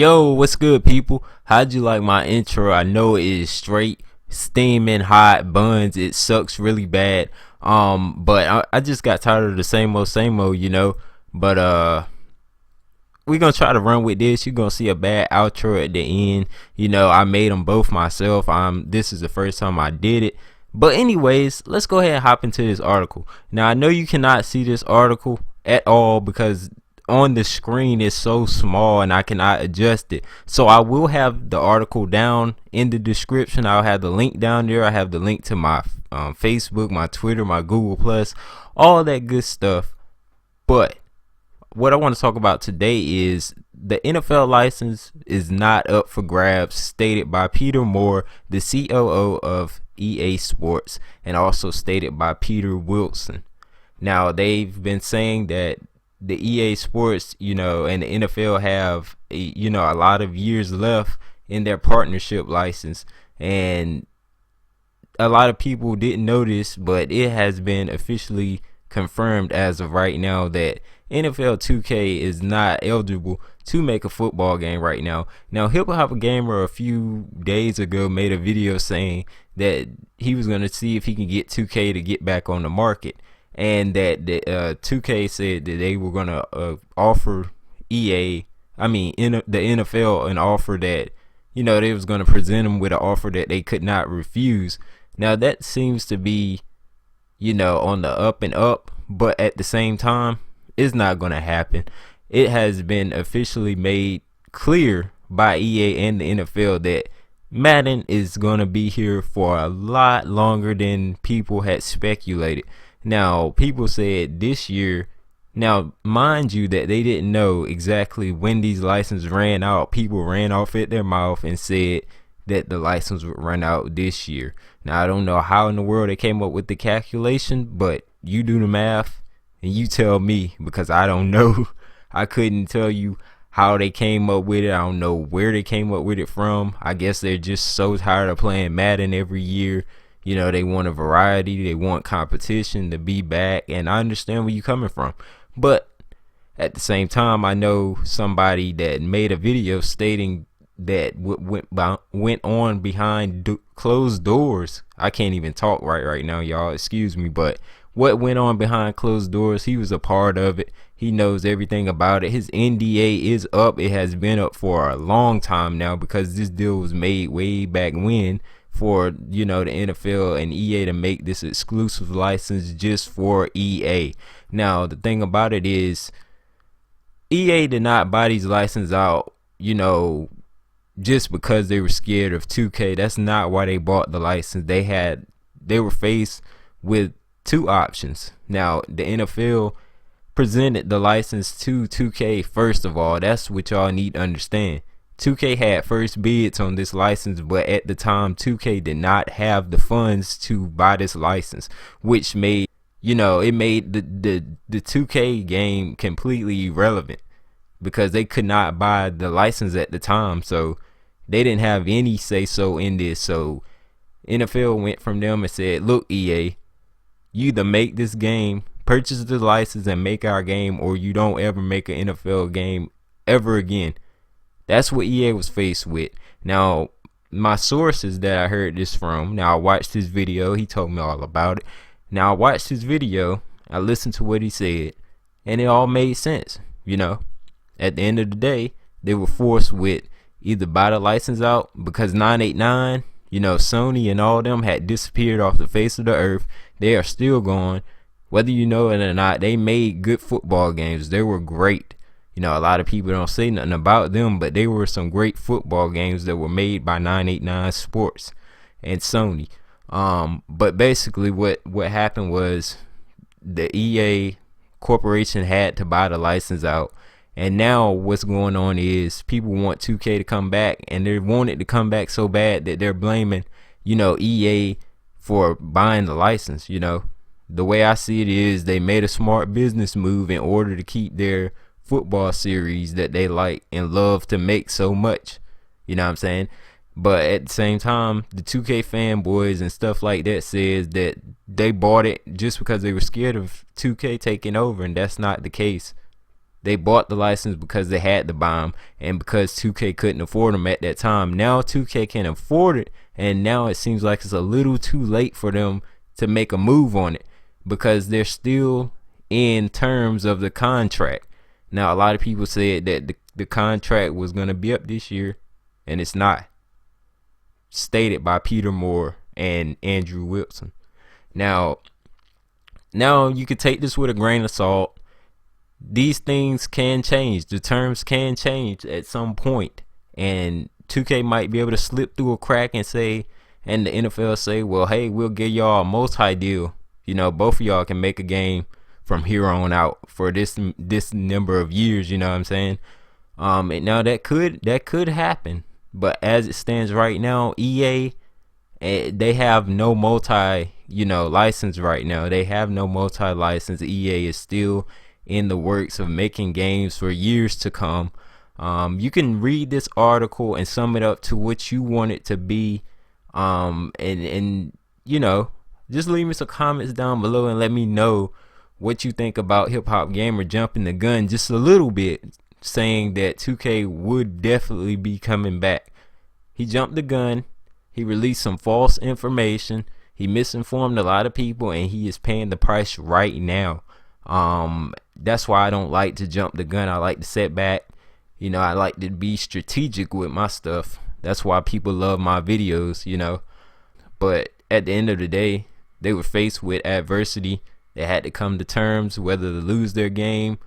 Yo, what's good, people? How'd you like my intro? I know it is straight steaming hot buns. It sucks really bad. But I just got tired of the same old, But we gonna try to run with this. You're gonna see a bad outro at the end. I made them both myself. This is the first time I did it. But anyways, let's go ahead and hop into this article. Now I know you cannot see this article at all because on the screen is so small and I cannot adjust it. So I will have the article down in the description. I'll have the link down there. I have the link to my Facebook, my Twitter, my Google Plus, all that good stuff. But what I want to talk about today is the NFL license is not up for grabs, stated by Peter Moore, the COO of EA Sports, and also stated by Peter Wilson. Now they've been saying that the EA Sports, and the NFL have, a lot of years left in their partnership license. And a lot of people didn't know this, but it has been officially confirmed as of right now that NFL 2K is not eligible to make a football game right now. Now, Hip Hop Gamer a few days ago made a video saying that he was going to see if he can get 2K to get back on the market. And that the 2K said that they were gonna offer the NFL an offer that they was gonna present them with an offer that they could not refuse. Now that seems to be on the up and up, but at the same time, it's not gonna happen. It has been officially made clear by EA and the NFL that Madden is gonna be here for a lot longer than people had speculated. Now, people said this year. Now, mind you that they didn't know exactly when these licenses ran out. People ran off at their mouth and said that the license would run out this year. Now, I don't know how in the world they came up with the calculation, but you do the math and you tell me, because I don't know. I couldn't tell you how they came up with it. I don't know where they came up with it from. I guess they're just so tired of playing Madden every year. They want a variety, they want competition to be back, and I understand where you're coming from. But at the same time, I know somebody that made a video stating that what went on behind closed doors. I can't even talk right now, y'all, excuse me, but what went on behind closed doors, he was a part of it. He knows everything about it. His NDA is up. It has been up for a long time now because this deal was made way back when, for the NFL and EA to make this exclusive license just for EA. Now the thing about it is EA did not buy these licenses out just because they were scared of 2K. That's not why they bought the license. They were faced with two options. Now the NFL presented the license to 2K. First of all, that's what y'all need to understand. 2K had first bids on this license, but at the time 2K did not have the funds to buy this license, which made it made the 2K game completely irrelevant because they could not buy the license at the time, so they didn't have any say so in this. So NFL went from them and said, look, EA, you either make this game, purchase the license and make our game, or you don't ever make an NFL game ever again. That's what EA was faced with. Now, my sources that I heard this from, now I watched his video, he told me all about it. Now I watched his video, I listened to what he said, and it all made sense. At the end of the day, they were forced with either buy the license out because 989, Sony and all them had disappeared off the face of the earth. They are still gone. Whether you know it or not, they made good football games. They were great. A lot of people don't say nothing about them, but they were some great football games that were made by 989 Sports and Sony. But basically what happened was the EA corporation had to buy the license out. And now what's going on is people want 2K to come back, and they want it to come back so bad that they're blaming, EA for buying the license. The way I see it is they made a smart business move in order to keep their football series that they like and love to make so much. You know what I'm saying? But at the same time, the 2K fanboys and stuff like that says that they bought it just because they were scared of 2K taking over, and that's not the case. They bought the license because they had to buy them, and because 2K couldn't afford them at that time. Now 2K can afford it, and now it seems like it's a little too late for them to make a move on it because they're still in terms of the contract. Now, a lot of people said that the contract was going to be up this year, and it's not. Stated by Peter Moore and Andrew Wilson. Now you can take this with a grain of salt. These things can change. The terms can change at some point, and 2K might be able to slip through a crack and say, and the NFL say, well, hey, we'll give y'all a multi-deal. You know, both of y'all can make a game from here on out for this number of years. You know what I'm saying? And now that could happen, but as it stands right now, EA, they have no multi, license right now. They have no multi license. EA is still in the works of making games for years to come. You can read this article and sum it up to what you want it to be. And just leave me some comments down below and let me know what you think about Hip Hop Gamer jumping the gun just a little bit, saying that 2K would definitely be coming back. He jumped the gun. He released some false information. He misinformed a lot of people, and he is paying the price right now. That's why I don't like to jump the gun. I like to sit back. I like to be strategic with my stuff. That's why people love my videos, But at the end of the day, they were faced with adversity. They had to come to terms whether to lose their game,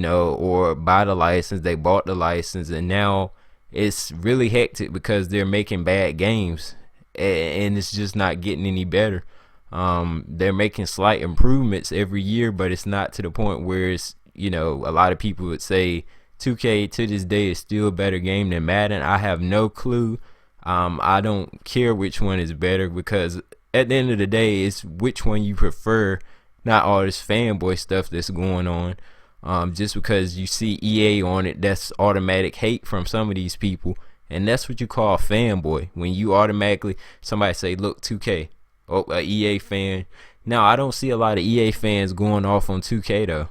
or buy the license. They bought the license, and now it's really hectic because they're making bad games, and it's just not getting any better. They're making slight improvements every year, but it's not to the point where it's, a lot of people would say 2K to this day is still a better game than Madden. I have no clue. I don't care which one is better, because at the end of the day, it's which one you prefer, not all this fanboy stuff that's going on. Just because you see EA on it, that's automatic hate from some of these people, and that's what you call a fanboy. When you automatically, somebody say, look, 2K, oh, a EA fan. Now, I don't see a lot of EA fans going off on 2K though.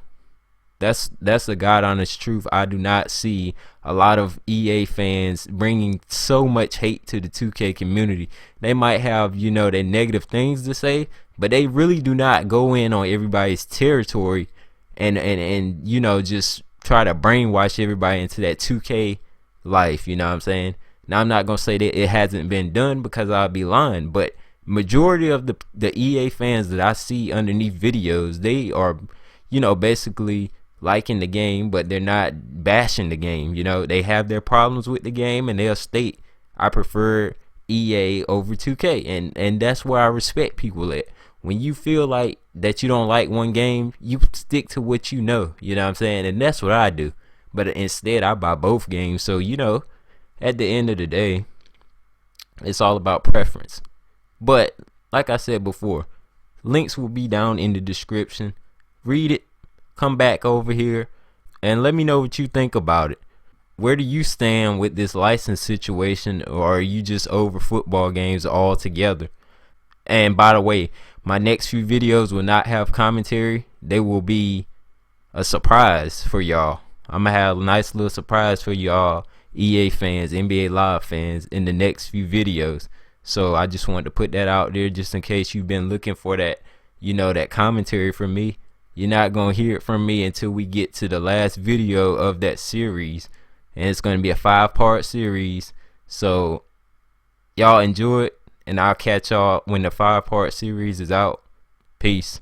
That's the God honest truth. I do not see a lot of EA fans bringing so much hate to the 2K community. They might have, their negative things to say, but they really do not go in on everybody's territory and just try to brainwash everybody into that 2K life. You know what I'm saying? Now, I'm not gonna say that it hasn't been done, because I'll be lying, but majority of the EA fans that I see underneath videos, they are basically liking the game, but they're not bashing the game. They have their problems with the game, and they'll state, I prefer EA over 2K, and that's where I respect people at. When you feel like that you don't like one game, you stick to what you know what I'm saying? And that's what I do. But instead, I buy both games. So, at the end of the day, it's all about preference. But like I said before, links will be down in the description. Read it, come back over here, and let me know what you think about it. Where do you stand with this license situation, or are you just over football games altogether? And by the way, my next few videos will not have commentary. They will be a surprise for y'all. I'm gonna have a nice little surprise for y'all EA fans, NBA Live fans, in the next few videos. So I just wanted to put that out there, just in case you've been looking for that, that commentary from me. You're not gonna hear it from me until we get to the last video of that series, and it's gonna be a 5-part series. So y'all enjoy it, and I'll catch y'all when the 5-part series is out. Peace.